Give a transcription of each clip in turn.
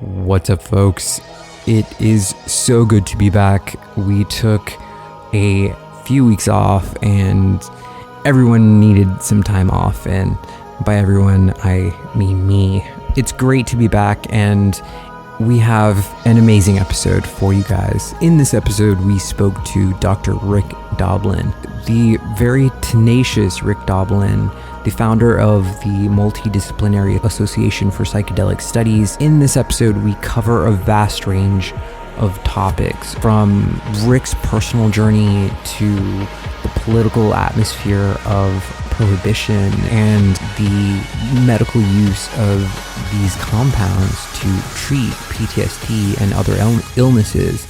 What's up, folks? It is so good to be back. We took a few weeks off and everyone needed some time off, and by everyone I mean me. It's great to be back, and we have an amazing episode for you guys. In this episode, we spoke to Dr. Rick Doblin, the very tenacious Rick Doblin, the founder of the Multidisciplinary Association for Psychedelic Studies. In this episode, we cover a vast range of topics, from Rick's personal journey to the political atmosphere of prohibition and the medical use of these compounds to treat PTSD and other illnesses.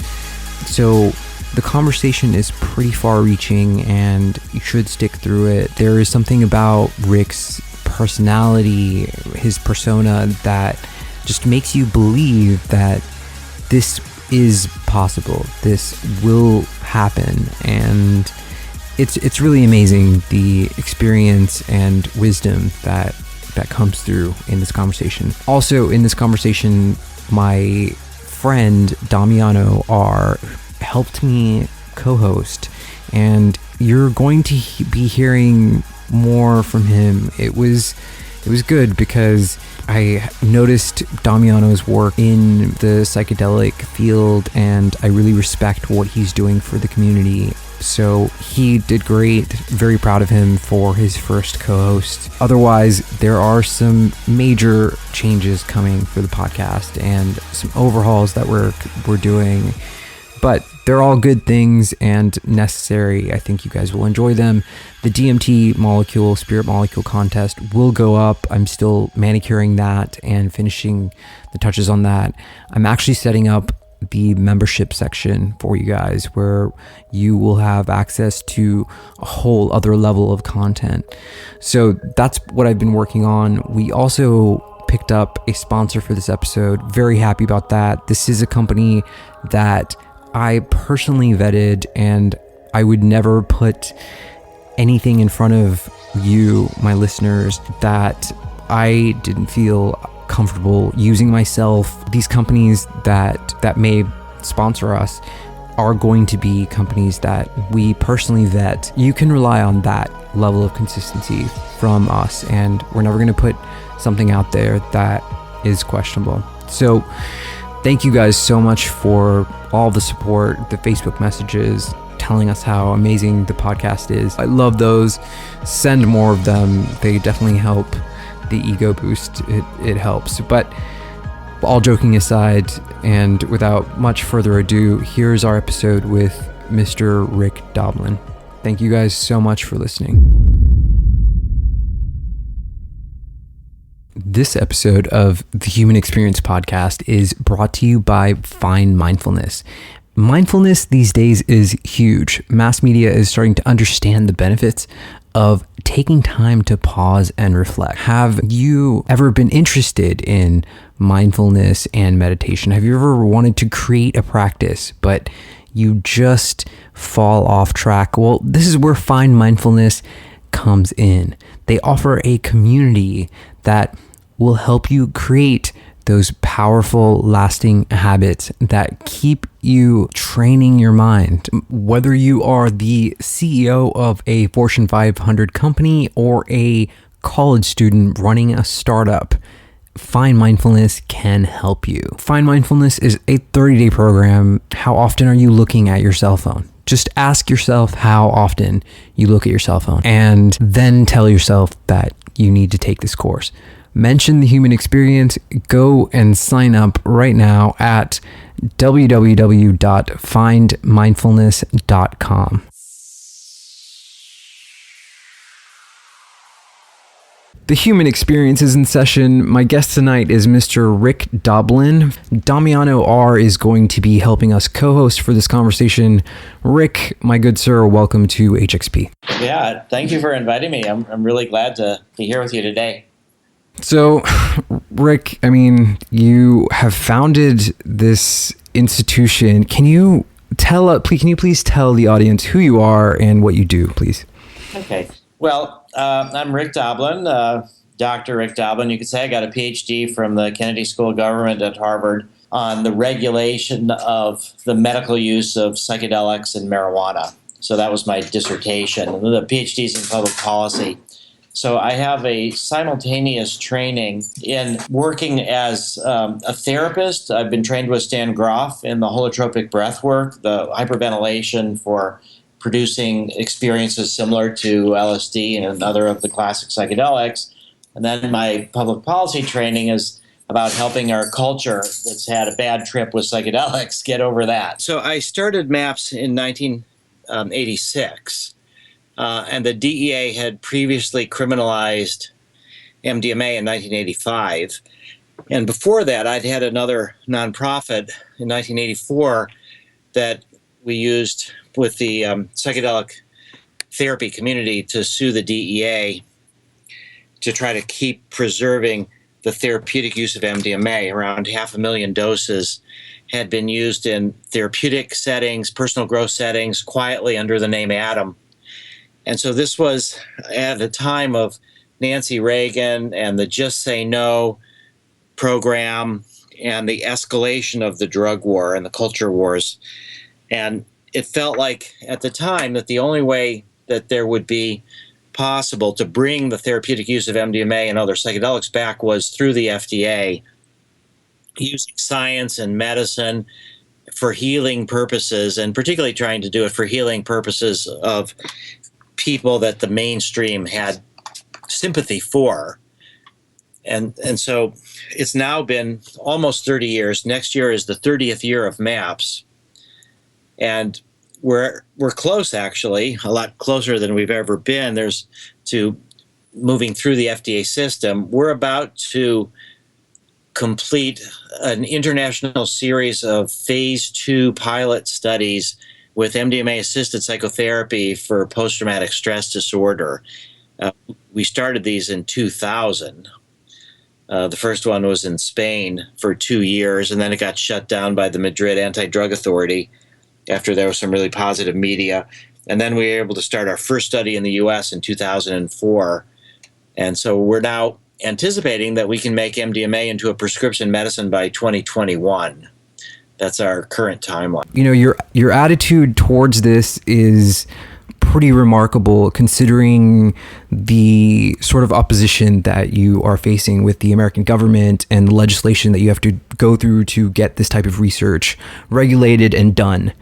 So the conversation is pretty far-reaching, and you should stick through it. There is something about Rick's personality, his persona, that just makes you believe that this is possible, this will happen, and it's really amazing, the experience and wisdom that comes through in this conversation. Also in this conversation, my friend Damiano R helped me co-host, and you're going to be hearing more from him. It was good because I noticed Damiano's work in the psychedelic field, and I really respect what he's doing for the community. So he did great. Very proud of him for his first co-host. Otherwise, there are some major changes coming for the podcast and some overhauls that we're doing, but they're all good things and necessary. I think you guys will enjoy them. The DMT molecule, spirit molecule contest will go up. I'm still manicuring that and finishing the touches on that. I'm actually setting up the membership section for you guys, where you will have access to a whole other level of content. So that's what I've been working on. We also picked up a sponsor for this episode. Very happy about that. This is a company that I personally vetted, and I would never put anything in front of you, my listeners, that I didn't feel comfortable using myself. These companies that may sponsor us are going to be companies that we personally vet. You can rely on that level of consistency from us, and we're never going to put something out there that is questionable. So thank you guys so much for all the support, the Facebook messages telling us how amazing the podcast is. I love those. Send more of them. They definitely help the ego boost. It helps. But all joking aside, and without much further ado, here's our episode with Mr. Rick Doblin. Thank you guys so much for listening. This episode of the Human Experience Podcast is brought to you by Find Mindfulness. Mindfulness these days is huge. Mass media is starting to understand the benefits of taking time to pause and reflect. Have you ever been interested in mindfulness and meditation? Have you ever wanted to create a practice, but you just fall off track? Well, this is where Find Mindfulness comes in. They offer a community that will help you create those powerful, lasting habits that keep you training your mind. Whether you are the CEO of a Fortune 500 company or a college student running a startup, Find Mindfulness can help you. Find Mindfulness is a 30-day program. How often are you looking at your cell phone? Just ask yourself how often you look at your cell phone, and then tell yourself that you need to take this course. Mention the Human Experience. Go and sign up right now at www.findmindfulness.com. The Human Experience is in session. My guest tonight is Mr. Rick Doblin. Damiano R is going to be helping us co-host for this conversation. Rick, my good sir, welcome to HXP. Yeah, thank you for inviting me. I'm really glad to be here with you today. So, Rick, I mean, you have founded this institution. Can you please tell the audience who you are and what you do, please? Okay. Well, I'm Rick Doblin. Dr. Rick Doblin, you could say. I got a Ph.D. from the Kennedy School of Government at Harvard on the regulation of the medical use of psychedelics and marijuana. So that was my dissertation. The Ph.D. is in public policy. So I have a simultaneous training in working as a therapist. I've been trained with Stan Grof in the holotropic breathwork, the hyperventilation for producing experiences similar to LSD and other of the classic psychedelics. And then my public policy training is about helping our culture that's had a bad trip with psychedelics get over that. So I started MAPS in 1986. And the DEA had previously criminalized MDMA in 1985. And before that, I'd had another nonprofit in 1984 that we used with the psychedelic therapy community to sue the DEA to try to keep preserving the therapeutic use of MDMA. Around 500,000 doses had been used in therapeutic settings, personal growth settings, quietly under the name Adam. And so this was at a time of Nancy Reagan and the Just Say No program and the escalation of the drug war and the culture wars. And it felt like at the time that the only way that there would be possible to bring the therapeutic use of MDMA and other psychedelics back was through the FDA, using science and medicine for healing purposes, and particularly trying to do it for healing purposes of people that the mainstream had sympathy for. And so it's now been almost 30 years. Next year is the 30th year of MAPS. And we're close, actually, a lot closer than we've ever been. There's to moving through the FDA system. We're about to complete an international series of phase 2 pilot studies with MDMA-assisted psychotherapy for post-traumatic stress disorder. We started these in 2000. The first one was in Spain for 2 years, and then it got shut down by the Madrid Anti-Drug Authority after there was some really positive media. And then we were able to start our first study in the U.S. in 2004. And so we're now anticipating that we can make MDMA into a prescription medicine by 2021. That's our current timeline. You know, your attitude towards this is pretty remarkable, considering the sort of opposition that you are facing with the American government and the legislation that you have to go through to get this type of research regulated and done.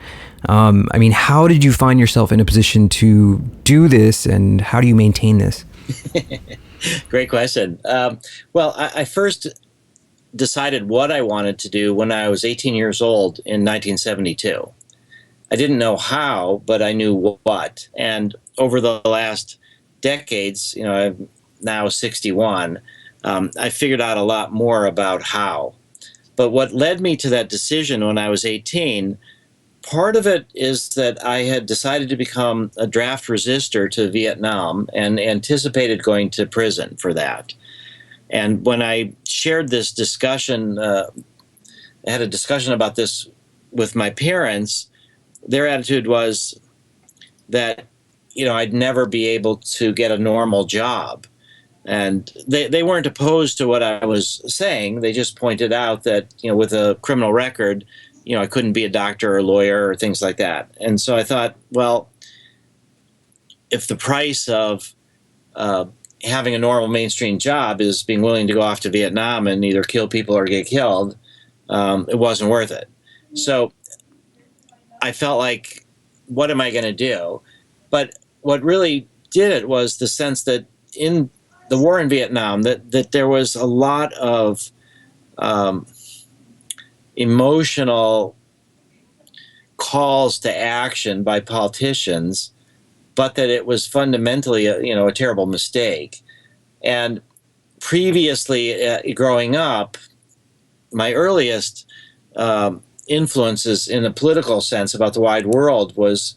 I mean, how did you find yourself in a position to do this, and how do you maintain this? Great question. Well, I first decided what I wanted to do when I was 18 years old in 1972. I didn't know how, but I knew what. And over the last decades, you know, I'm now 61, I figured out a lot more about how. But what led me to that decision when I was 18, part of it is that I had decided to become a draft resistor to Vietnam and anticipated going to prison for that. And when I shared this discussion, I had a discussion about this with my parents, their attitude was that, you know, I'd never be able to get a normal job. And they weren't opposed to what I was saying. They just pointed out that, you know, with a criminal record, you know, I couldn't be a doctor or a lawyer or things like that. And so I thought, well, if the price of having a normal mainstream job is being willing to go off to Vietnam and either kill people or get killed, it wasn't worth it. So I felt like, what am I going to do? But what really did it was the sense that in the war in Vietnam, that there was a lot of emotional calls to action by politicians, but that it was fundamentally a terrible mistake. And previously, growing up, my earliest influences in a political sense about the wide world was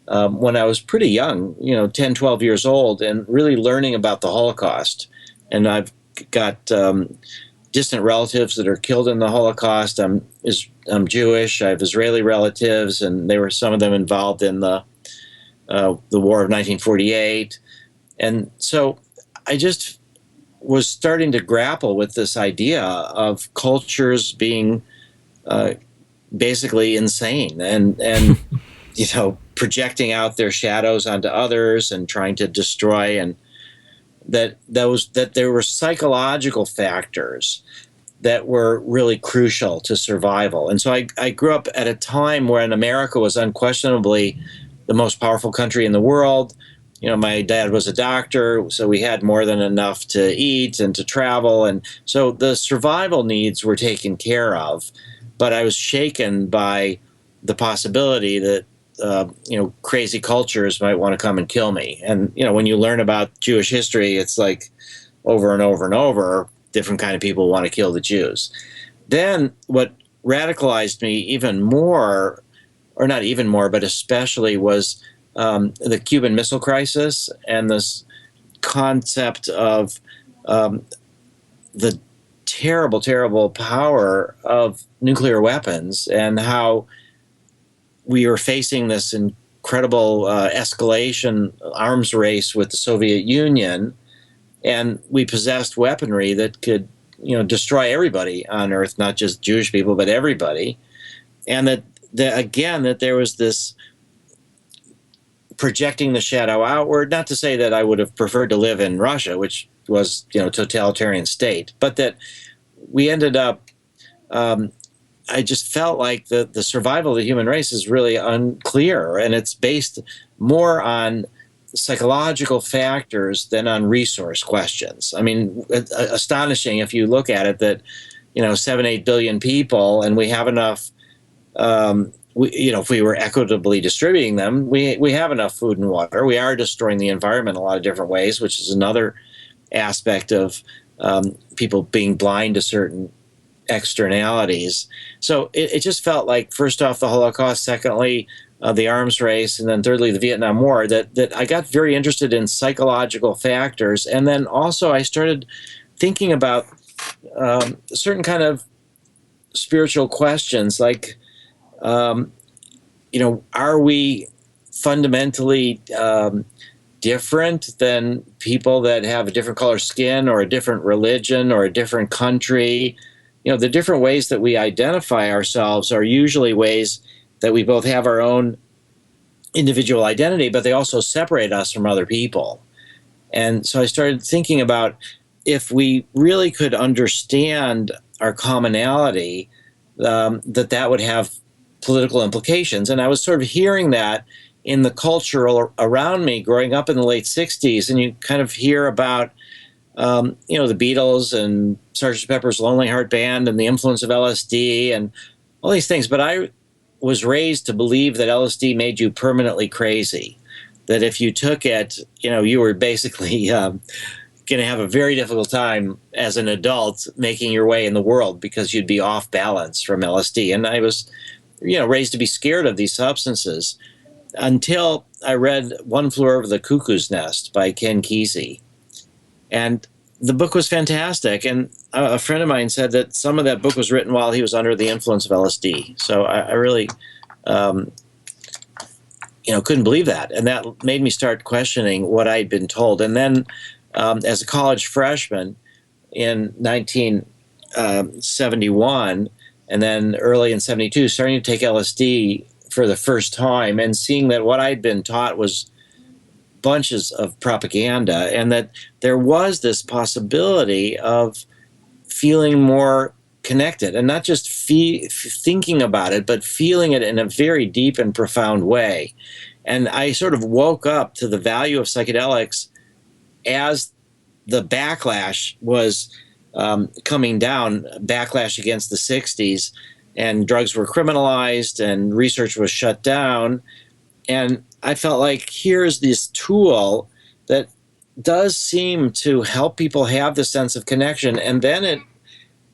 when I was pretty young, 10, 12 years old, and really learning about the Holocaust. And I've got distant relatives that are killed in the Holocaust. I'm Jewish. I have Israeli relatives, and some of them involved in the War of 1948. And so I just was starting to grapple with this idea of cultures being basically insane and projecting out their shadows onto others and trying to destroy, and that there were psychological factors that were really crucial to survival. And so I grew up at a time when America was unquestionably the most powerful country in the world. My dad was a doctor, so we had more than enough to eat and to travel. And so the survival needs were taken care of. But I was shaken by the possibility that, crazy cultures might want to come and kill me. And, when you learn about Jewish history, it's like over and over and over, different kind of people want to kill the Jews. Then what radicalized me even more, or not even more, but especially, was the Cuban Missile Crisis and this concept of the terrible, terrible power of nuclear weapons, and how we were facing this incredible escalation arms race with the Soviet Union, and we possessed weaponry that could, destroy everybody on Earth, not just Jewish people, but everybody. And that there was this projecting the shadow outward. Not to say that I would have preferred to live in Russia, which was, totalitarian state, but that we ended up, I just felt like the survival of the human race is really unclear, and it's based more on psychological factors than on resource questions. I mean, astonishing if you look at it that, 7-8 billion people, and we have enough, if we were equitably distributing them, we have enough food and water. We are destroying the environment in a lot of different ways, which is another aspect of people being blind to certain externalities. So it just felt like, first off, the Holocaust, secondly, the arms race, and then thirdly, the Vietnam War, that I got very interested in psychological factors. And then also I started thinking about certain kind of spiritual questions, like, are we fundamentally different than people that have a different color skin or a different religion or a different country? The different ways that we identify ourselves are usually ways that we both have our own individual identity, but they also separate us from other people. And so I started thinking about, if we really could understand our commonality, that would have political implications. And I was sort of hearing that in the culture around me growing up in the late 60s. And you kind of hear about, the Beatles and Sgt. Pepper's Lonely Heart Band and the influence of LSD and all these things. But I was raised to believe that LSD made you permanently crazy, that if you took it, you were basically going to have a very difficult time as an adult making your way in the world, because you'd be off balance from LSD. And I was, raised to be scared of these substances, until I read One Flew Over the Cuckoo's Nest by Ken Kesey. And the book was fantastic. And a friend of mine said that some of that book was written while he was under the influence of LSD. So I really, couldn't believe that. And that made me start questioning what I'd been told. And then as a college freshman in 1971, and then early in 72, starting to take LSD for the first time, and seeing that what I'd been taught was bunches of propaganda, and that there was this possibility of feeling more connected, and not just thinking about it, but feeling it in a very deep and profound way. And I sort of woke up to the value of psychedelics as the backlash was coming down, backlash against the 60s, and drugs were criminalized and research was shut down. And I felt like, here's this tool that does seem to help people have the sense of connection. And then it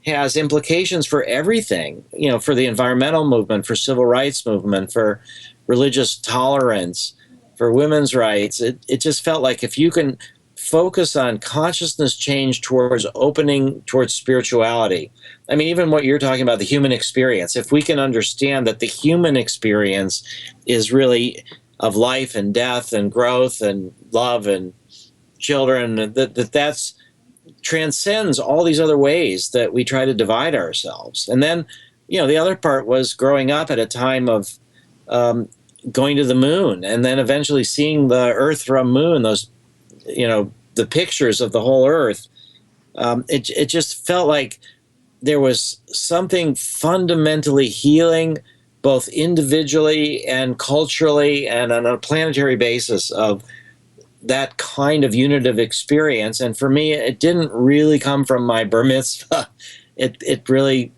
has implications for everything, for the environmental movement, for civil rights movement, for religious tolerance, for women's rights. It just felt like, if you can focus on consciousness change towards opening towards spirituality. I mean, even what you're talking about, the human experience, if we can understand that the human experience is really of life and death and growth and love and children, that's transcends all these other ways that we try to divide ourselves. And then, the other part was growing up at a time of going to the moon, and then eventually seeing the Earth from moon, those, the pictures of the whole Earth. It just felt like there was something fundamentally healing, both individually and culturally and on a planetary basis, of that kind of unitive experience. And for me, it didn't really come from my bar mitzvah. It really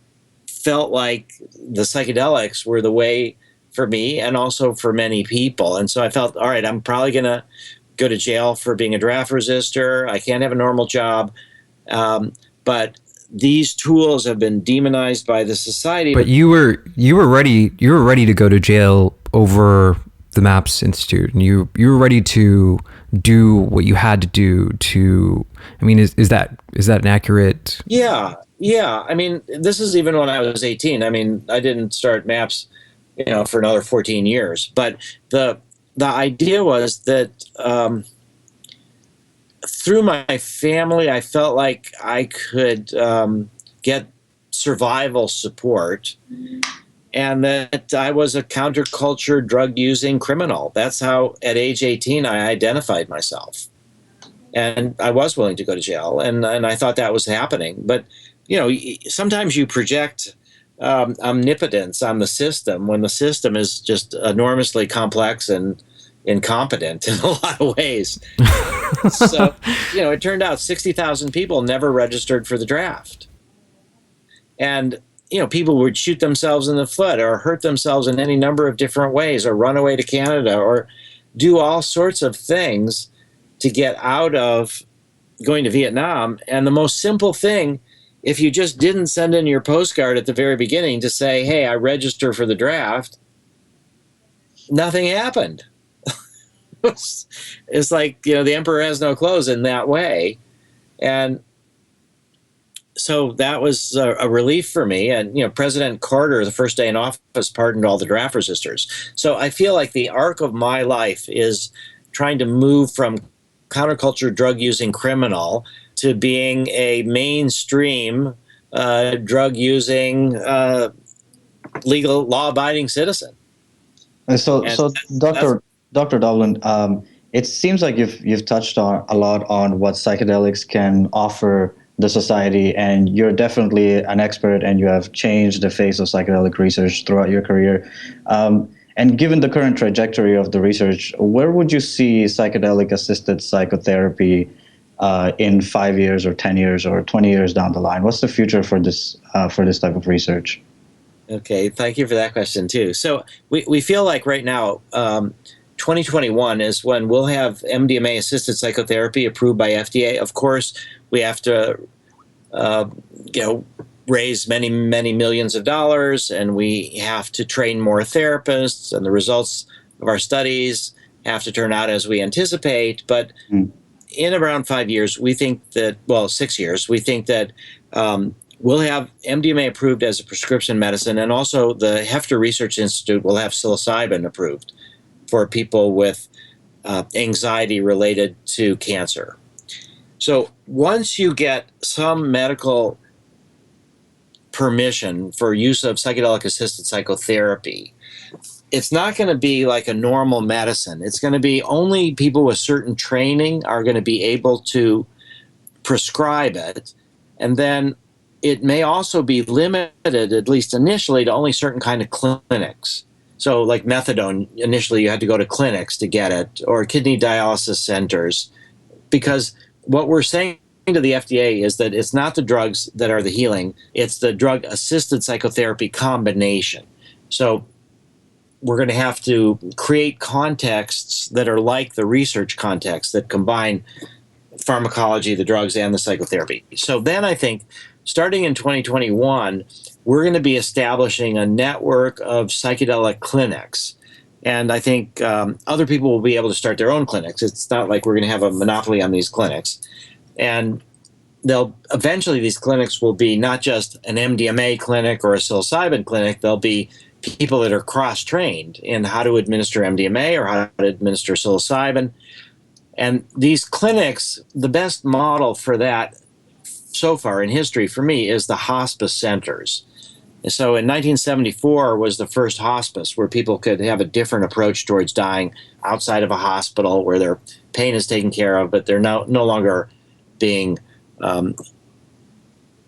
felt like the psychedelics were the way for me and also for many people. And so I felt, all right, I'm probably going to go to jail for being a draft resistor. I can't have a normal job. But these tools have been demonized by the society. But you were ready to go to jail over the MAPS Institute, and you were ready to do what you had to do to. I mean, is that an accurate? Yeah. I mean, this is even when I was 18. I mean, I didn't start MAPS, for another 14 years. But the idea was that through my family, I felt like I could get survival support, and that I was a counterculture drug-using criminal. That's how, at age 18, I identified myself. And I was willing to go to jail, and I thought that was happening. But, sometimes you project omnipotence on the system when the system is just enormously complex and incompetent in a lot of ways. So, it turned out 60,000 people never registered for the draft. And, people would shoot themselves in the foot or hurt themselves in any number of different ways, or run away to Canada, or do all sorts of things to get out of going to Vietnam. And the most simple thing, if you just didn't send in your postcard at the very beginning to say, hey, I register for the draft, nothing happened. It's like, the emperor has no clothes in that way. And so that was a relief for me. And, President Carter, the first day in office, pardoned all the draft resistors. So I feel like the arc of my life is trying to move from counterculture drug-using criminal to being a mainstream drug-using, legal, law-abiding citizen. So Dr. Doblin, it seems like you've touched on a lot on what psychedelics can offer the society, and you're definitely an expert, and you have changed the face of psychedelic research throughout your career. And given the current trajectory of the research, where would you see psychedelic-assisted psychotherapy in 5 years or 10 years or 20 years down the line? What's the future for this type of research? Okay, thank you for that question too. So we feel like right now, 2021 is when we'll have MDMA-assisted psychotherapy approved by FDA. Of course, we have to, raise many, many millions of dollars, and we have to train more therapists, and the results of our studies have to turn out as we anticipate. But in around 5 years, we think that, 6 years, we think that we'll have MDMA approved as a prescription medicine, and also the Hefter Research Institute will have psilocybin approved for people with anxiety related to cancer. So once you get some medical permission for use of psychedelic-assisted psychotherapy, it's not going to be like a normal medicine. It's going to be only people with certain training are going to be able to prescribe it. And then it may also be limited, at least initially, to only certain kind of clinics. So like methadone, initially you had to go to clinics to get it, or kidney dialysis centers, because what we're saying to the FDA is that it's not the drugs that are the healing, it's the drug-assisted psychotherapy combination. So we're going to have to create contexts that are like the research context that combine pharmacology, the drugs, and the psychotherapy. So then I think starting in 2021, we're going to be establishing a network of psychedelic clinics. And I think other people will be able to start their own clinics. It's not like we're going to have a monopoly on these clinics. And eventually these clinics will be not just an MDMA clinic or a psilocybin clinic. They'll be people that are cross-trained in how to administer MDMA or how to administer psilocybin. And these clinics, the best model for that so far in history for me is the hospice centers. So in 1974 was the first hospice where people could have a different approach towards dying outside of a hospital where their pain is taken care of, but they're no longer being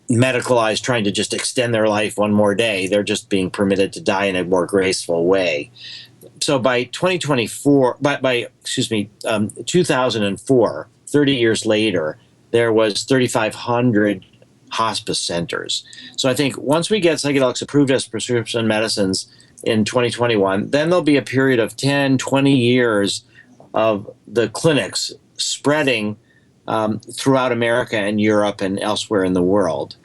medicalized, trying to just extend their life one more day. They're just being permitted to die in a more graceful way. So by 2024, by 2004, 30 years later, there was 3,500 hospice centers. So I think once we get psychedelics approved as prescription medicines in 2021, then there'll be a period of 10, 20 years of the clinics spreading throughout America and Europe and elsewhere in the world.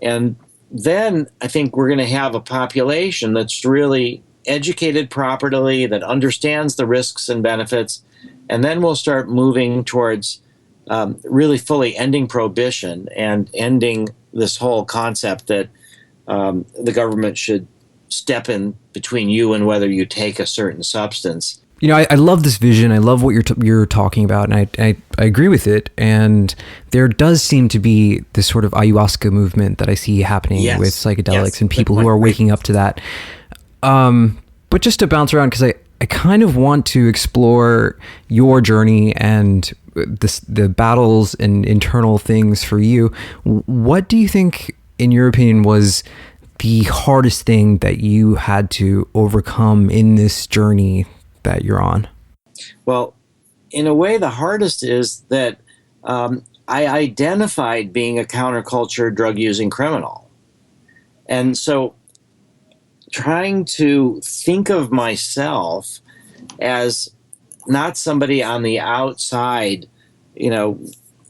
And then I think we're going to have a population that's really educated properly, that understands the risks and benefits, and then we'll start moving towards really fully ending prohibition and ending this whole concept that the government should step in between you and whether you take a certain substance. You know, I love this vision. I love what you're talking about, and I agree with it. And there does seem to be this sort of ayahuasca movement that I see happening with psychedelics and people who are waking up to that. But just to bounce around, because I kind of want to explore your journey and the battles and internal things for you. What do you think, in your opinion, was the hardest thing that you had to overcome in this journey that you're on? Well, in a way, the hardest is that I identified being a counterculture drug-using criminal. And so trying to think of myself as not somebody on the outside,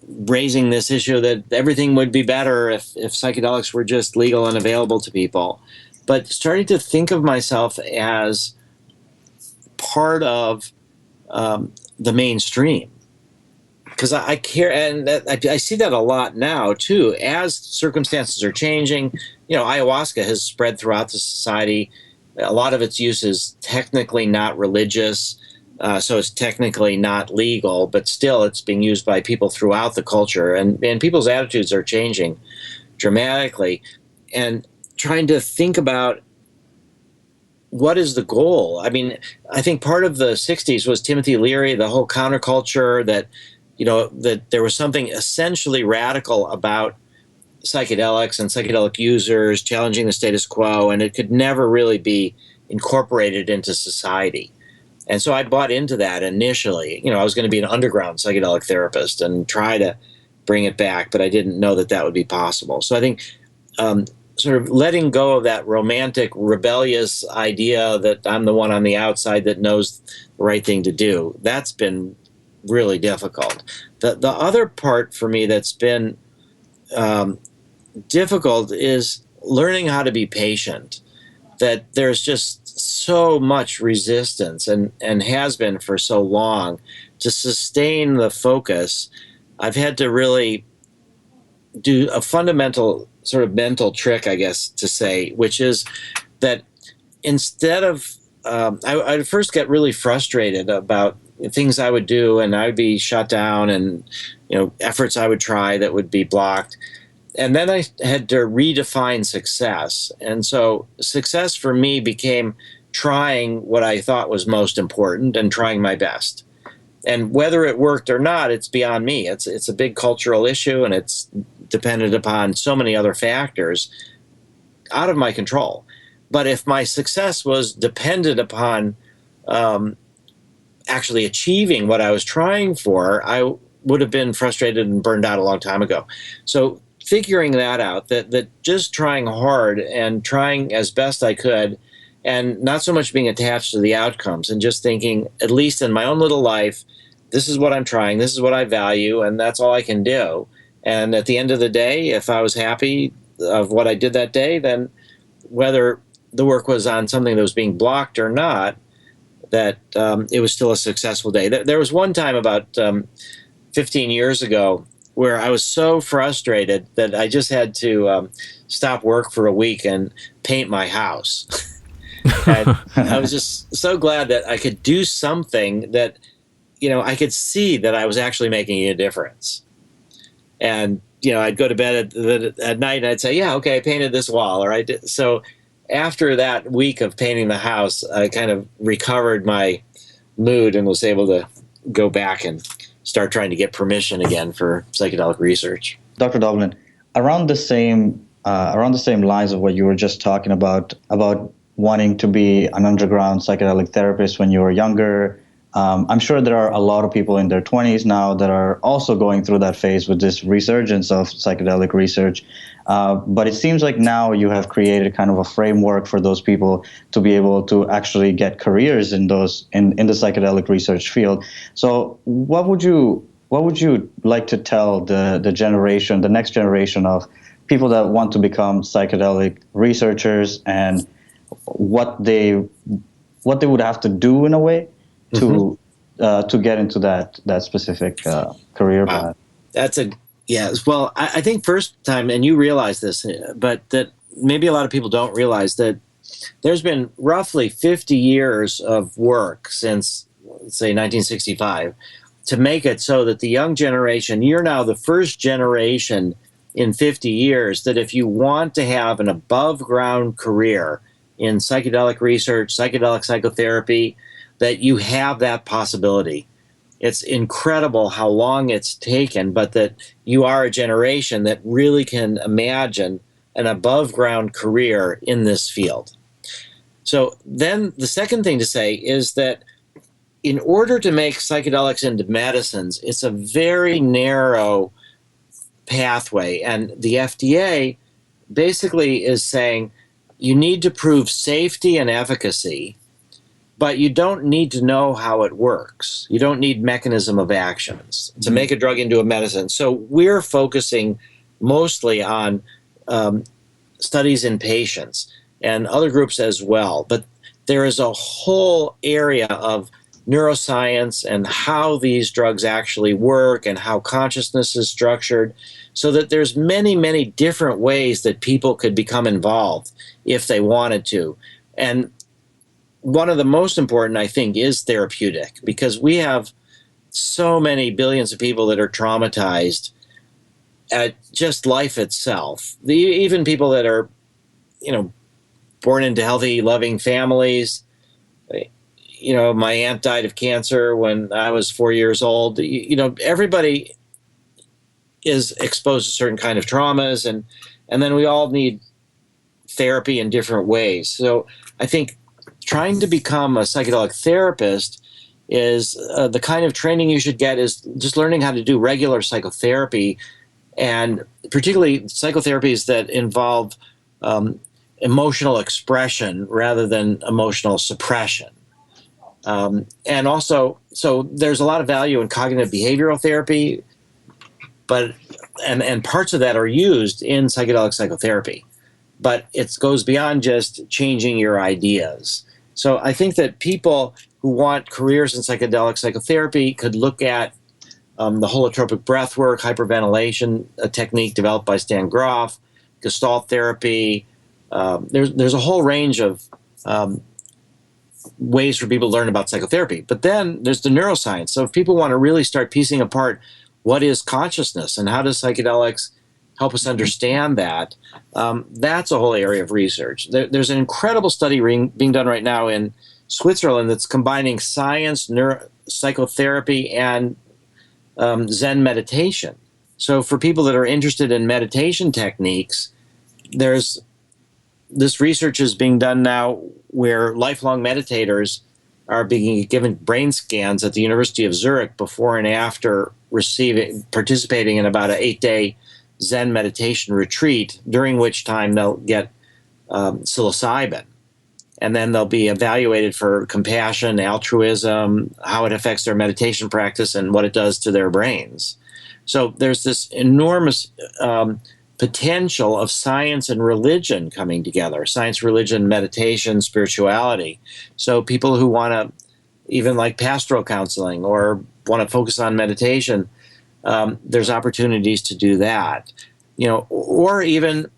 raising this issue that everything would be better if psychedelics were just legal and available to people, but starting to think of myself as part of the mainstream. Because I care, and I see that a lot now, too, as circumstances are changing. Ayahuasca has spread throughout the society. A lot of its use is technically not religious, so it's technically not legal, but still it's being used by people throughout the culture, and people's attitudes are changing dramatically. And trying to think about what is the goal. I mean, I think part of the 60s was Timothy Leary, the whole counterculture, that there was something essentially radical about psychedelics and psychedelic users challenging the status quo, and it could never really be incorporated into society. And so I bought into that initially. I was going to be an underground psychedelic therapist and try to bring it back, but I didn't know that would be possible. So I think sort of letting go of that romantic, rebellious idea that I'm the one on the outside that knows the right thing to do, that's been really difficult. The other part for me that's been difficult is learning how to be patient. That there's just so much resistance and has been for so long. To sustain the focus, I've had to really do a fundamental sort of mental trick, I guess, to say, which is that instead of, I'd first get really frustrated about things I would do, and I would be shut down, and efforts I would try that would be blocked. And then I had to redefine success. And so success for me became trying what I thought was most important and trying my best. And whether it worked or not, it's beyond me. It's a big cultural issue, and it's dependent upon so many other factors out of my control. But if my success was dependent upon actually achieving what I was trying for, I would have been frustrated and burned out a long time ago. So figuring that out, that just trying hard and trying as best I could, and not so much being attached to the outcomes, and just thinking, at least in my own little life, this is what I'm trying, this is what I value, and that's all I can do. And at the end of the day, if I was happy of what I did that day, then whether the work was on something that was being blocked or not, that it was still a successful day. There was one time about 15 years ago where I was so frustrated that I just had to stop work for a week and paint my house. And I was just so glad that I could do something that, I could see that I was actually making a difference. And I'd go to bed at night and I'd say, yeah, okay, I painted this wall. Or so after that week of painting the house, I kind of recovered my mood and was able to go back and start trying to get permission again for psychedelic research. Dr. Doblin, around the same lines of what you were just talking about wanting to be an underground psychedelic therapist when you were younger. I'm sure there are a lot of people in their 20s now that are also going through that phase with this resurgence of psychedelic research. But it seems like now you have created kind of a framework for those people to be able to actually get careers in the psychedelic research field. So what would you like to tell the next generation of people that want to become psychedelic researchers, and what they would have to do in a way to get into that specific career path? Well, I think first time, and you realize this, but that maybe a lot of people don't realize that there's been roughly 50 years of work since, let's say, 1965 to make it so that the young generation, you're now the first generation in 50 years that if you want to have an above ground career in psychedelic research, psychedelic psychotherapy, that you have that possibility. It's incredible how long it's taken, but that you are a generation that really can imagine an above ground career in this field. So then the second thing to say is that in order to make psychedelics into medicines, it's a very narrow pathway. And the FDA basically is saying you need to prove safety and efficacy, but you don't need to know how it works. You don't need mechanism of actions to make a drug into a medicine. So we're focusing mostly on studies in patients and other groups as well. But there is a whole area of neuroscience and how these drugs actually work and how consciousness is structured, so that there's many, many different ways that people could become involved if they wanted to. And one of the most important, I think, is therapeutic, because we have so many billions of people that are traumatized at just life itself. Even people that are, born into healthy, loving families. My aunt died of cancer when I was 4 years old. Everybody is exposed to certain kind of traumas, and then we all need therapy in different ways. So I think trying to become a psychedelic therapist is the kind of training you should get is just learning how to do regular psychotherapy, and particularly psychotherapies that involve emotional expression rather than emotional suppression. And also, so there's a lot of value in cognitive behavioral therapy, but and parts of that are used in psychedelic psychotherapy, but it goes beyond just changing your ideas. So I think that people who want careers in psychedelic psychotherapy could look at the holotropic breathwork, hyperventilation, a technique developed by Stan Grof, Gestalt therapy. There's a whole range of ways for people to learn about psychotherapy. But then there's the neuroscience. So if people want to really start piecing apart what is consciousness and how does psychedelics help us understand that, that's a whole area of research. There's an incredible study being done right now in Switzerland that's combining science, psychotherapy, and Zen meditation. So for people that are interested in meditation techniques, there's this research is being done now where lifelong meditators are being given brain scans at the University of Zurich before and after participating in about an 8-day Zen meditation retreat, during which time they'll get psilocybin. And then they'll be evaluated for compassion, altruism, how it affects their meditation practice, and what it does to their brains. So there's this enormous potential of science and religion coming together, science, religion, meditation, spirituality. So people who want to, even like pastoral counseling or want to focus on meditation, there's opportunities to do that. Or even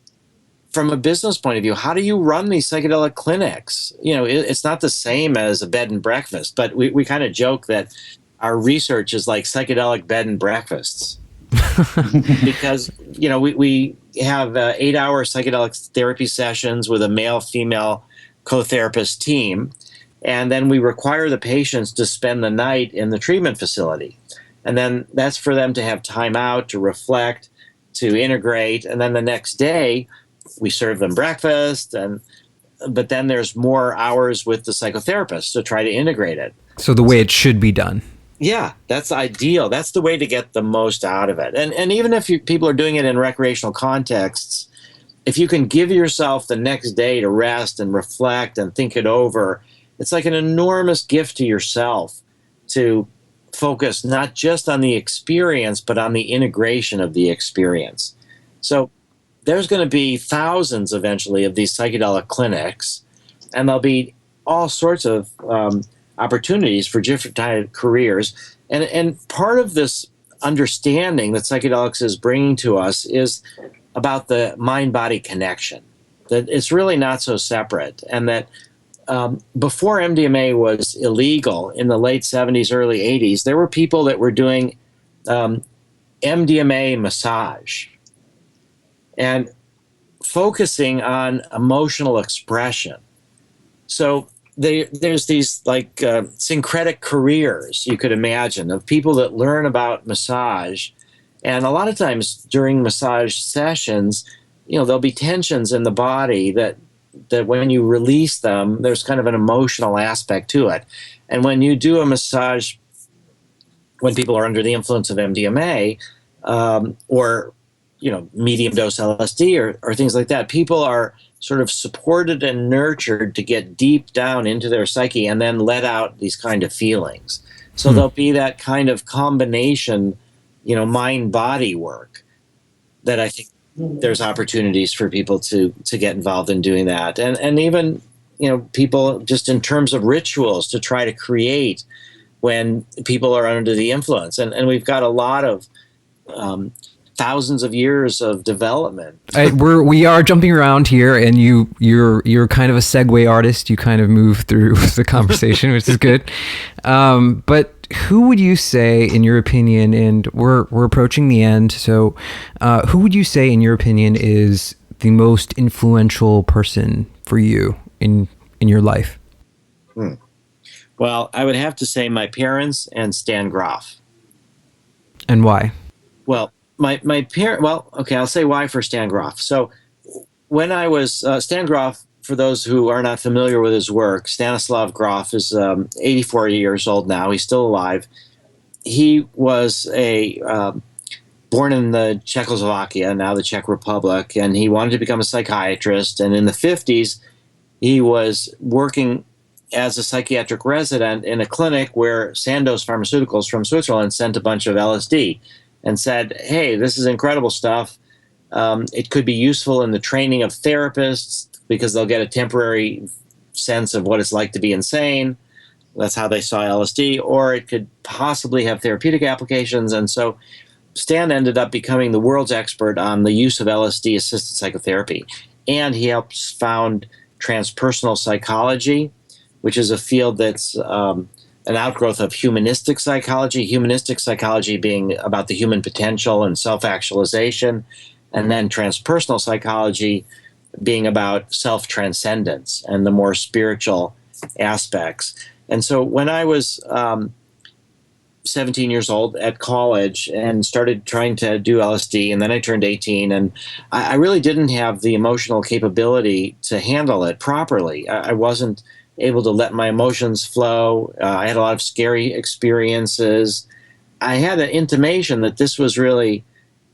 from a business point of view, how do you run these psychedelic clinics? It's not the same as a bed and breakfast, but we kind of joke that our research is like psychedelic bed and breakfasts. Because, we have 8-hour psychedelic therapy sessions with a male-female co-therapist team, and then we require the patients to spend the night in the treatment facility. And then that's for them to have time out, to reflect, to integrate, and then the next day we serve them breakfast, but then there's more hours with the psychotherapist to try to integrate it. So the way it should be done. Yeah, that's ideal. That's the way to get the most out of it. And even if people are doing it in recreational contexts, if you can give yourself the next day to rest and reflect and think it over, it's like an enormous gift to yourself to focus not just on the experience, but on the integration of the experience. So there's going to be thousands eventually of these psychedelic clinics, and there'll be all sorts of opportunities for different type of careers. And part of this understanding that psychedelics is bringing to us is about the mind-body connection, that it's really not so separate, and that before MDMA was illegal in the late 70s, early 80s, there were people that were doing MDMA massage and focusing on emotional expression. So there's these like syncretic careers you could imagine of people that learn about massage. And a lot of times during massage sessions, there'll be tensions in the body that when you release them, there's kind of an emotional aspect to it. And when you do a massage, when people are under the influence of MDMA or medium dose LSD or things like that, people are sort of supported and nurtured to get deep down into their psyche and then let out these kind of feelings. So there'll be that kind of combination, mind-body work that I think there's opportunities for people to get involved in doing that. And even, people just in terms of rituals to try to create when people are under the influence. And we've got a lot of thousands of years of development. We are jumping around here, and you're kind of a segue artist. You kind of move through the conversation, which is good. But who would you say, in your opinion, and we're approaching the end, so who would you say, in your opinion, is the most influential person for you in your life? Well, I would have to say my parents and Stan Grof. And why? Well, my parent. Well, okay, I'll say why for Stan Grof. So when I was Stan Grof, for those who are not familiar with his work, Stanislav Grof is 84 years old now. He's still alive. He was born in the Czechoslovakia, now the Czech Republic, and he wanted to become a psychiatrist. And in the 50s, he was working as a psychiatric resident in a clinic where Sandoz Pharmaceuticals from Switzerland sent a bunch of LSD and said, hey, this is incredible stuff. It could be useful in the training of therapists because they'll get a temporary sense of what it's like to be insane. That's how they saw LSD. Or it could possibly have therapeutic applications. And so Stan ended up becoming the world's expert on the use of LSD-assisted psychotherapy. And he helps found transpersonal psychology, which is a field that's an outgrowth of humanistic psychology being about the human potential and self-actualization, and then transpersonal psychology being about self-transcendence and the more spiritual aspects. And so when I was 17 years old at college and started trying to do LSD, and then I turned 18, and I really didn't have the emotional capability to handle it properly. I wasn't able to let my emotions flow. I had a lot of scary experiences. I had an intimation that this was really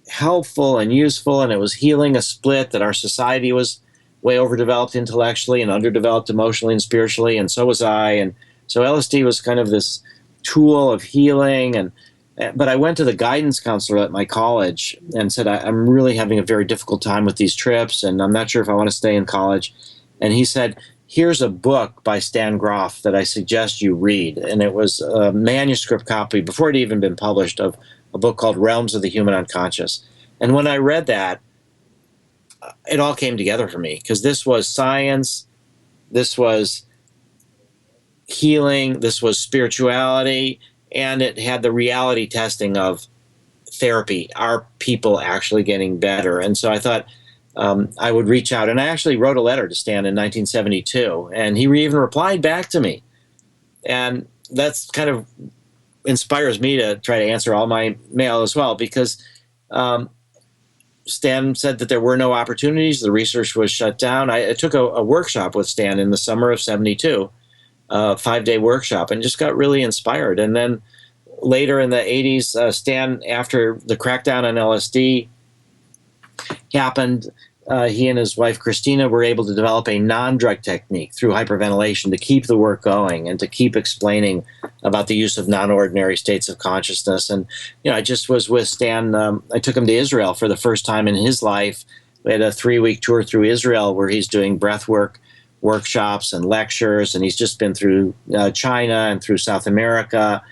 helpful and useful, and it was healing a split that our society was way overdeveloped intellectually and underdeveloped emotionally and spiritually, and so was I. And so LSD was kind of this tool of healing. But I went to the guidance counselor at my college and said, I'm really having a very difficult time with these trips, and I'm not sure if I want to stay in college. And he said, here's a book by Stan Grof that I suggest you read. And it was a manuscript copy, before it had even been published, of a book called Realms of the Human Unconscious. And when I read that, it all came together for me, because this was science, this was healing, this was spirituality, and it had the reality testing of therapy? Are people actually getting better? And so I thought I would reach out. And I actually wrote a letter to Stan in 1972, and he even replied back to me. And that's kind of inspires me to try to answer all my mail as well, because Stan said that there were no opportunities. The research was shut down. I took a workshop with Stan in the summer of 72, a 5-day workshop, and just got really inspired. And then later in the 80s, Stan, after the crackdown on LSD happened, he and his wife, Christina, were able to develop a non-drug technique through hyperventilation to keep the work going and to keep explaining about the use of non-ordinary states of consciousness. And, I just was with Stan. I took him to Israel for the first time in his life. We had a 3-week tour through Israel where he's doing breathwork workshops and lectures, and he's just been through China and through South America.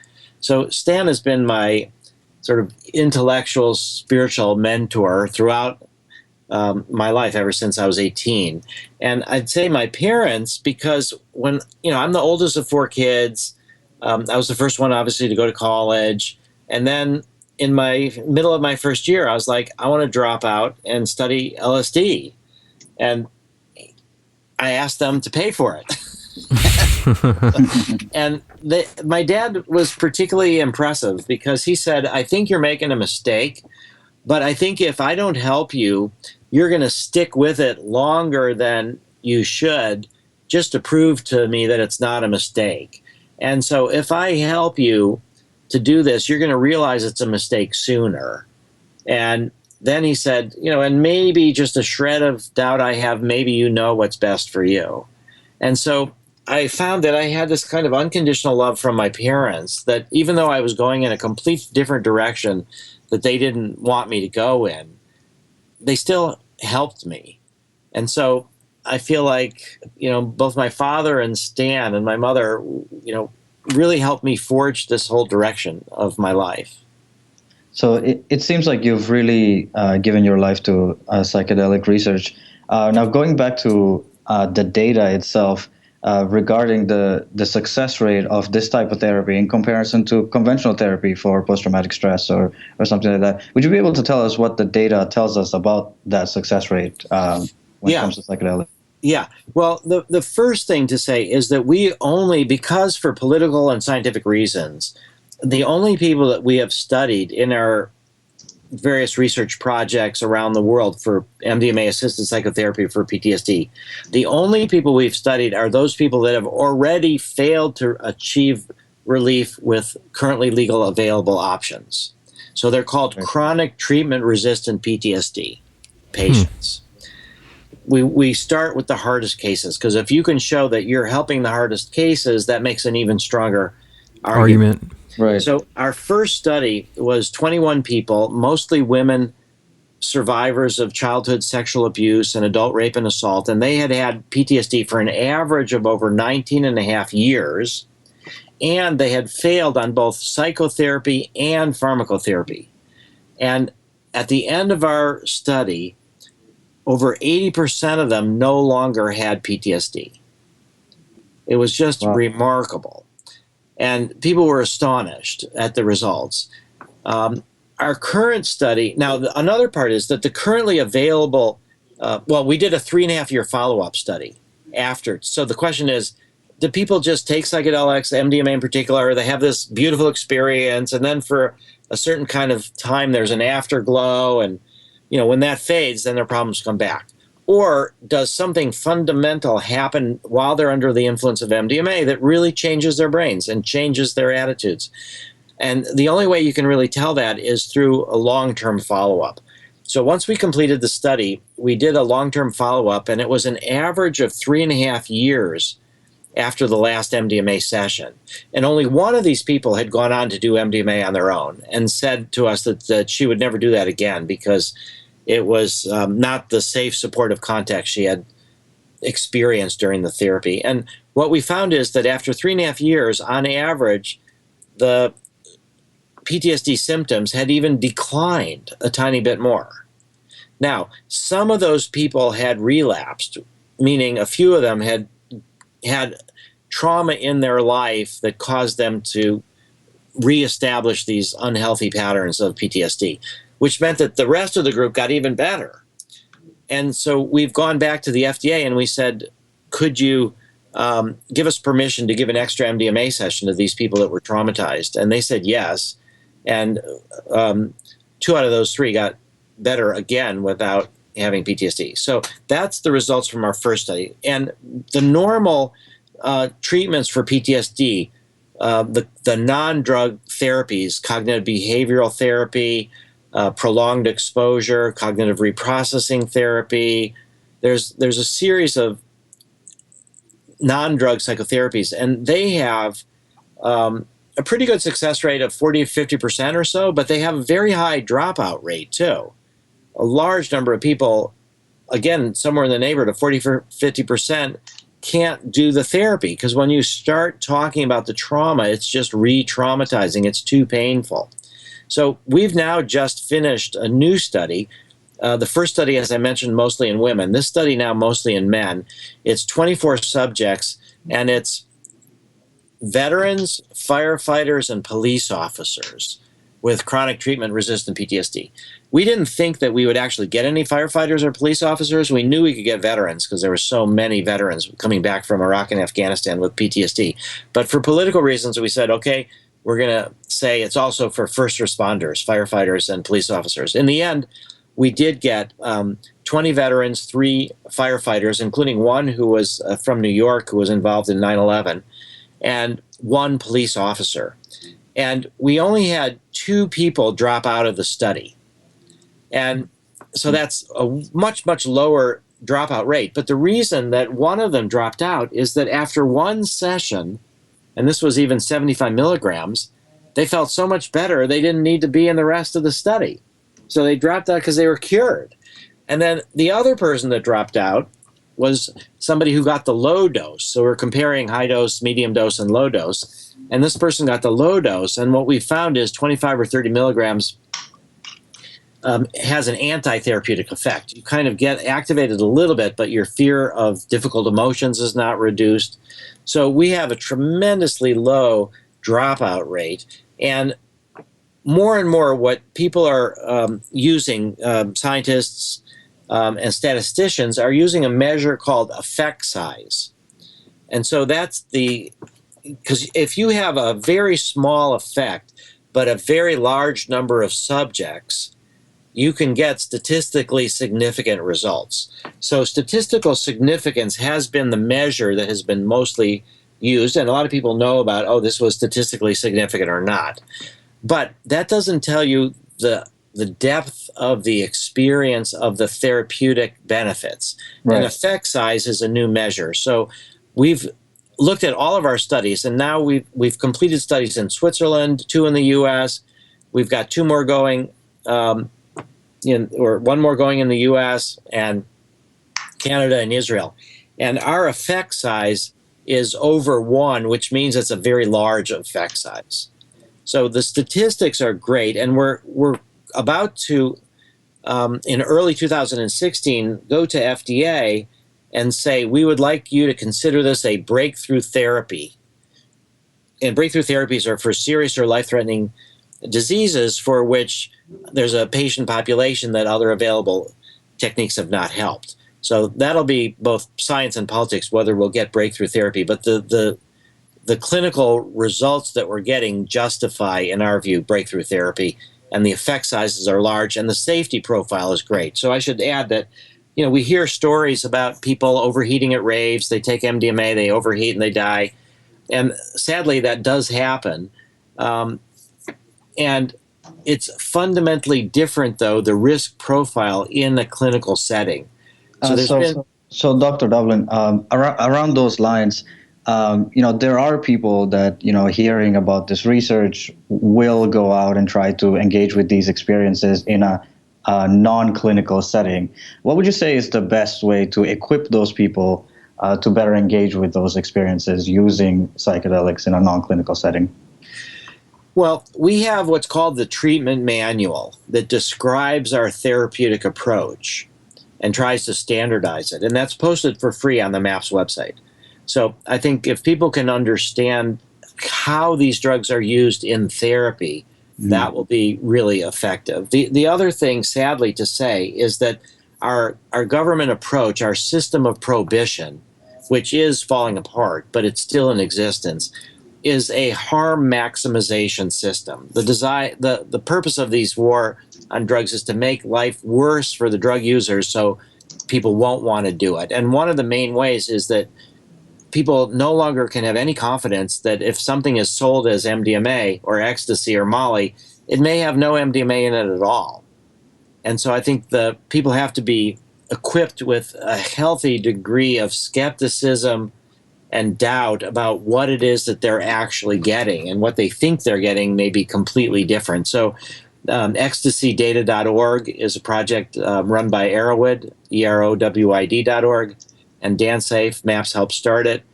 So Stan has been my sort of intellectual, spiritual mentor throughout my life ever since I was 18. And I'd say my parents, because when, I'm the oldest of 4 kids, I was the first one, obviously, to go to college. And then in my middle of my first year, I was like, I want to drop out and study LSD. And I asked them to pay for it. And my dad was particularly impressive because he said, I think you're making a mistake, but I think if I don't help you, you're going to stick with it longer than you should, just to prove to me that it's not a mistake. And so if I help you to do this, you're going to realize it's a mistake sooner. And then he said, and maybe just a shred of doubt I have, maybe you know what's best for you. And so I found that I had this kind of unconditional love from my parents, that even though I was going in a complete different direction that they didn't want me to go in, they still helped me. And so I feel like, both my father and Stan and my mother, really helped me forge this whole direction of my life. So it seems like you've really given your life to psychedelic research. Now, going back to the data itself, regarding the success rate of this type of therapy in comparison to conventional therapy for post-traumatic stress or something like that. Would you be able to tell us what the data tells us about that success rate when it comes to psychedelics? Yeah. Well, the first thing to say is that we only, because for political and scientific reasons, the only people that we have studied in our various research projects around the world for MDMA-assisted psychotherapy for PTSD, the only people we've studied are those people that have already failed to achieve relief with currently legal available options. So they're called chronic treatment-resistant PTSD patients. We start with the hardest cases, because if you can show that you're helping the hardest cases, that makes an even stronger argument. Right. So our first study was 21 people, mostly women survivors of childhood sexual abuse and adult rape and assault, and they had had PTSD for an average of over 19 and a half years, and they had failed on both psychotherapy and pharmacotherapy. And at the end of our study, over 80% of them no longer had PTSD. It was just remarkable. And people were astonished at the results. Our current study, now another part is that the currently available, we did a 3.5-year follow-up study after. So the question is, do people just take psychedelics, MDMA in particular, or they have this beautiful experience, and then for a certain kind of time there's an afterglow, and when that fades, then their problems come back? Or does something fundamental happen while they're under the influence of MDMA that really changes their brains and changes their attitudes? And the only way you can really tell that is through a long-term follow-up. So once we completed the study, we did a long-term follow-up, and it was an average of 3.5 years after the last MDMA session. And only one of these people had gone on to do MDMA on their own and said to us that she would never do that again because it was not the safe, supportive context she had experienced during the therapy. And what we found is that after 3.5 years, on average, the PTSD symptoms had even declined a tiny bit more. Now, some of those people had relapsed, meaning a few of them had trauma in their life that caused them to reestablish these unhealthy patterns of PTSD, which meant that the rest of the group got even better. And so we've gone back to the FDA and we said, could you give us permission to give an extra MDMA session to these people that were traumatized? And they said yes. And 2 out of those 3 got better again without having PTSD. So that's the results from our first study. And the normal treatments for PTSD, the non-drug therapies, cognitive behavioral therapy, prolonged exposure, cognitive reprocessing therapy, there's a series of non-drug psychotherapies, and they have a pretty good success rate of 40 to 50% or so, but they have a very high dropout rate too. A large number of people, again, somewhere in the neighborhood of 40 to 50%, can't do the therapy because when you start talking about the trauma, it's just re-traumatizing. It's too painful. So we've now just finished a new study. The first study, as I mentioned, mostly in women. This study now mostly in men. It's 24 subjects, and it's veterans, firefighters, and police officers with chronic treatment-resistant PTSD. We didn't think that we would actually get any firefighters or police officers. We knew we could get veterans because there were so many veterans coming back from Iraq and Afghanistan with PTSD. But for political reasons, we said, okay, we're going to say it's also for first responders, firefighters, and police officers. In the end, we did get 20 veterans, 3 firefighters, including one who was from New York who was involved in 9/11, and 1 police officer. And we only had 2 people drop out of the study. And so that's a much, much lower dropout rate. But the reason that one of them dropped out is that after 1 session, and this was even 75 milligrams, they felt so much better they didn't need to be in the rest of the study. So they dropped out because they were cured. And then the other person that dropped out was somebody who got the low dose. So we're comparing high dose, medium dose, and low dose. And this person got the low dose. And what we found is 25 or 30 milligrams has an anti-therapeutic effect. You kind of get activated a little bit, but your fear of difficult emotions is not reduced. So we have a tremendously low dropout rate. And more what people are using, scientists and statisticians are using a measure called effect size. And so that's because if you have a very small effect, but a very large number of subjects, you can get statistically significant results. So statistical significance has been the measure that has been mostly used, and a lot of people know about, oh, this was statistically significant or not. But that doesn't tell you the depth of the experience of the therapeutic benefits. Right. And effect size is a new measure. So we've looked at all of our studies, and now we've completed studies in Switzerland, 2 in the U.S. We've got 2 more going, or 1 more going in the U.S. and Canada and Israel. And our effect size is over 1, which means it's a very large effect size. So the statistics are great, and we're about to, in early 2016, go to FDA and say, we would like you to consider this a breakthrough therapy. And breakthrough therapies are for serious or life-threatening diseases for which there's a patient population that other available techniques have not helped. So that'll be both science and politics, whether we'll get breakthrough therapy. But the clinical results that we're getting justify, in our view, breakthrough therapy, and the effect sizes are large, and the safety profile is great. So I should add that, we hear stories about people overheating at raves. They take MDMA, they overheat, and they die. And sadly, that does happen. And it's fundamentally different, though, the risk profile in a clinical setting. So Dr. Doblin, around those lines, there are people that, hearing about this research will go out and try to engage with these experiences in a non-clinical setting. What would you say is the best way to equip those people to better engage with those experiences using psychedelics in a non-clinical setting? Well, we have what's called the treatment manual that describes our therapeutic approach and tries to standardize it. And that's posted for free on the MAPS website. So I think if people can understand how these drugs are used in therapy, that will be really effective. The other thing, sadly to say, is that our government approach, our system of prohibition, which is falling apart, but it's still in existence, is a harm maximization system. The purpose of these war on drugs is to make life worse for the drug users so people won't want to do it. And one of the main ways is that people no longer can have any confidence that if something is sold as MDMA or ecstasy or Molly, it may have no MDMA in it at all. And so I think the people have to be equipped with a healthy degree of skepticism and doubt about what it is that they're actually getting, and what they think they're getting may be completely different. So ecstasydata.org is a project run by Erowid, EROWID.org, and DanSafe. MAPS helped start it.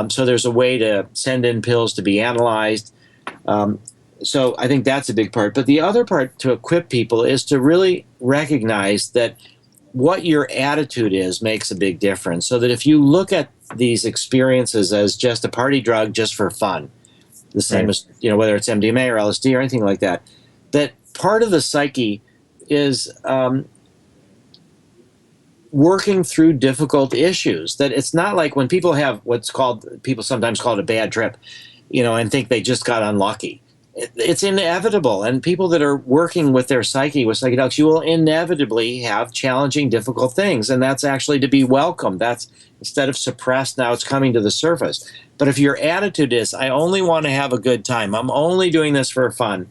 So there's a way to send in pills to be analyzed. So I think that's a big part. But the other part to equip people is to really recognize that what your attitude is makes a big difference. So that if you look at these experiences as just a party drug just for fun, the same as, whether it's MDMA or LSD or anything like that, that part of the psyche is working through difficult issues. That it's not like when people have people sometimes call it a bad trip, and think they just got unlucky. It's inevitable. And people that are working with their psyche with psychedelics, you will inevitably have challenging, difficult things. And that's actually to be welcomed. That's, instead of suppressed, now it's coming to the surface. But if your attitude is, I only want to have a good time, I'm only doing this for fun,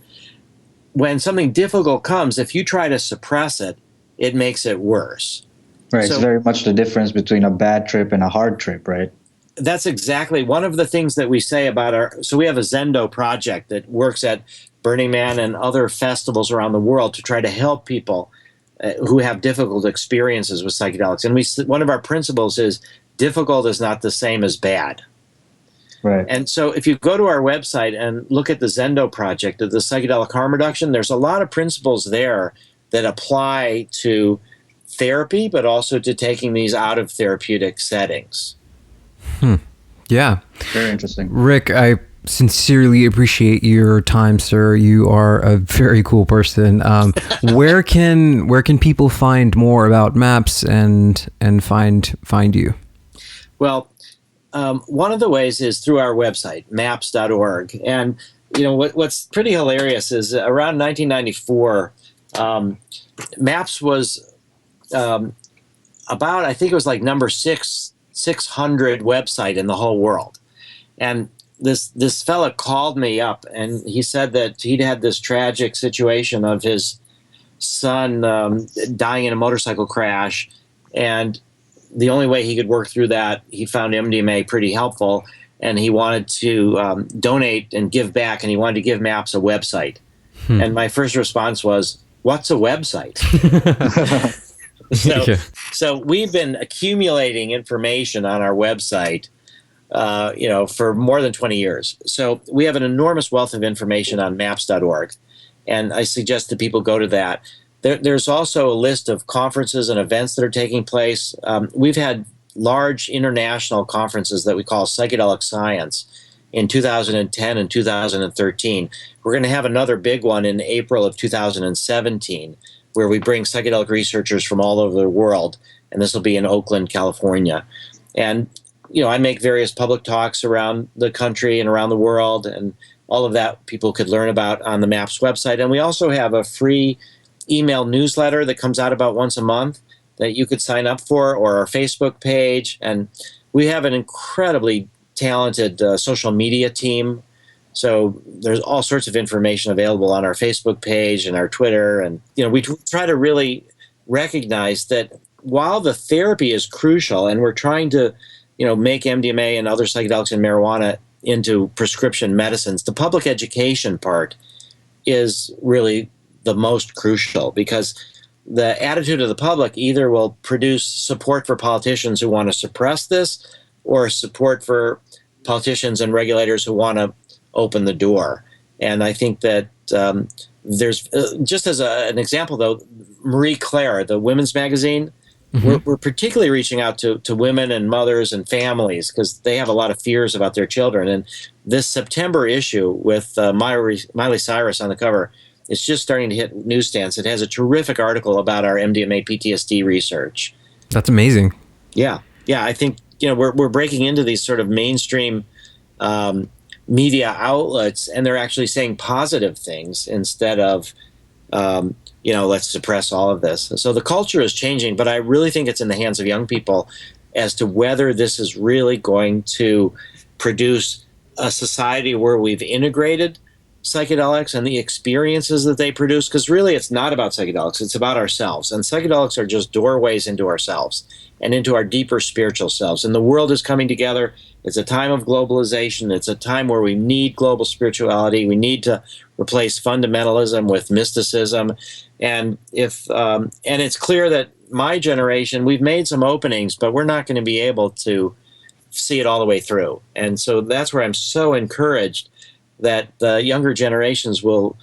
when something difficult comes, if you try to suppress it, it makes it worse. Right. So, it's very much the difference between a bad trip and a hard trip, right? That's exactly one of the things that we say about so we have a Zendo project that works at Burning Man and other festivals around the world to try to help people who have difficult experiences with psychedelics. And one of our principles is difficult is not the same as bad. Right. And so if you go to our website and look at the Zendo project of the psychedelic harm reduction, there's a lot of principles there that apply to therapy, but also to taking these out of therapeutic settings. Yeah. Very interesting. Rick, I sincerely appreciate your time, sir. You are a very cool person. Where can people find more about MAPS and find you? Well, one of the ways is through our website, maps.org. And what's pretty hilarious is around 1994, MAPS was about, I think it was like number 600 website in the whole world. And this fella called me up, and he said that he'd had this tragic situation of his son dying in a motorcycle crash, and the only way he could work through that, he found MDMA pretty helpful, and he wanted to donate and give back, and he wanted to give MAPS a website. And my first response was, what's a website? So we've been accumulating information on our website, for more than 20 years. So we have an enormous wealth of information on maps.org, and I suggest that people go to that. There's also a list of conferences and events that are taking place. We've had large international conferences that we call Psychedelic Science in 2010 and 2013. We're going to have another big one in April of 2017, where we bring psychedelic researchers from all over the world, and this will be in Oakland, California. And, I make various public talks around the country and around the world, and all of that people could learn about on the MAPS website. And we also have a free email newsletter that comes out about once a month that you could sign up for, or our Facebook page. And we have an incredibly talented social media team. So there's all sorts of information available on our Facebook page and our Twitter. And, we try to really recognize that while the therapy is crucial, and we're trying to, make MDMA and other psychedelics and marijuana into prescription medicines, the public education part is really the most crucial, because the attitude of the public either will produce support for politicians who want to suppress this, or support for politicians and regulators who want to open the door. And I think that there's, just as an example though, Marie Claire, the women's magazine, we're particularly reaching out to women and mothers and families because they have a lot of fears about their children. And this September issue with Miley Cyrus on the cover, it's just starting to hit newsstands. It has a terrific article about our MDMA PTSD research. That's amazing. Yeah. I think we're breaking into these sort of mainstream media outlets, and they're actually saying positive things instead of let's suppress all of this. And so the culture is changing, but I really think it's in the hands of young people as to whether this is really going to produce a society where we've integrated psychedelics and the experiences that they produce, because really it's not about psychedelics, it's about ourselves. And psychedelics are just doorways into ourselves and into our deeper spiritual selves. And the world is coming together. It's a time of globalization. It's a time where we need global spirituality. We need to replace fundamentalism with mysticism. And and it's clear that my generation, we've made some openings, but we're not going to be able to see it all the way through. And so that's where I'm so encouraged that the younger generations will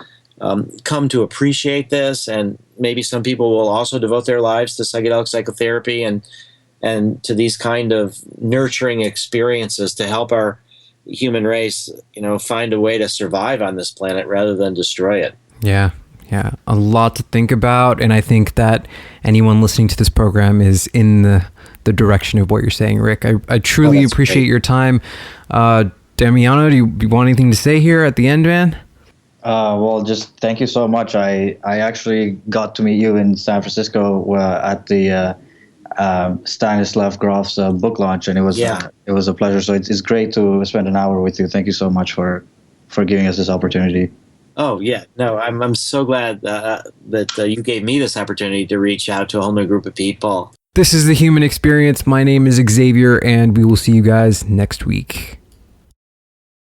come to appreciate this, and maybe some people will also devote their lives to psychedelic psychotherapy and to these kind of nurturing experiences to help our human race, find a way to survive on this planet rather than destroy it. Yeah, a lot to think about, and I think that anyone listening to this program is in the direction of what you're saying, Rick. I truly appreciate your time. Damiano, do you want anything to say here at the end, man? Well, just thank you so much. I actually got to meet you in San Francisco at the Stanislav Grof's book launch, and it was a pleasure. So it's great to spend an hour with you. Thank you so much for giving us this opportunity. Oh yeah, no, I'm so glad that you gave me this opportunity to reach out to a whole new group of people. This is The Human Experience. My name is Xavier, and we will see you guys next week.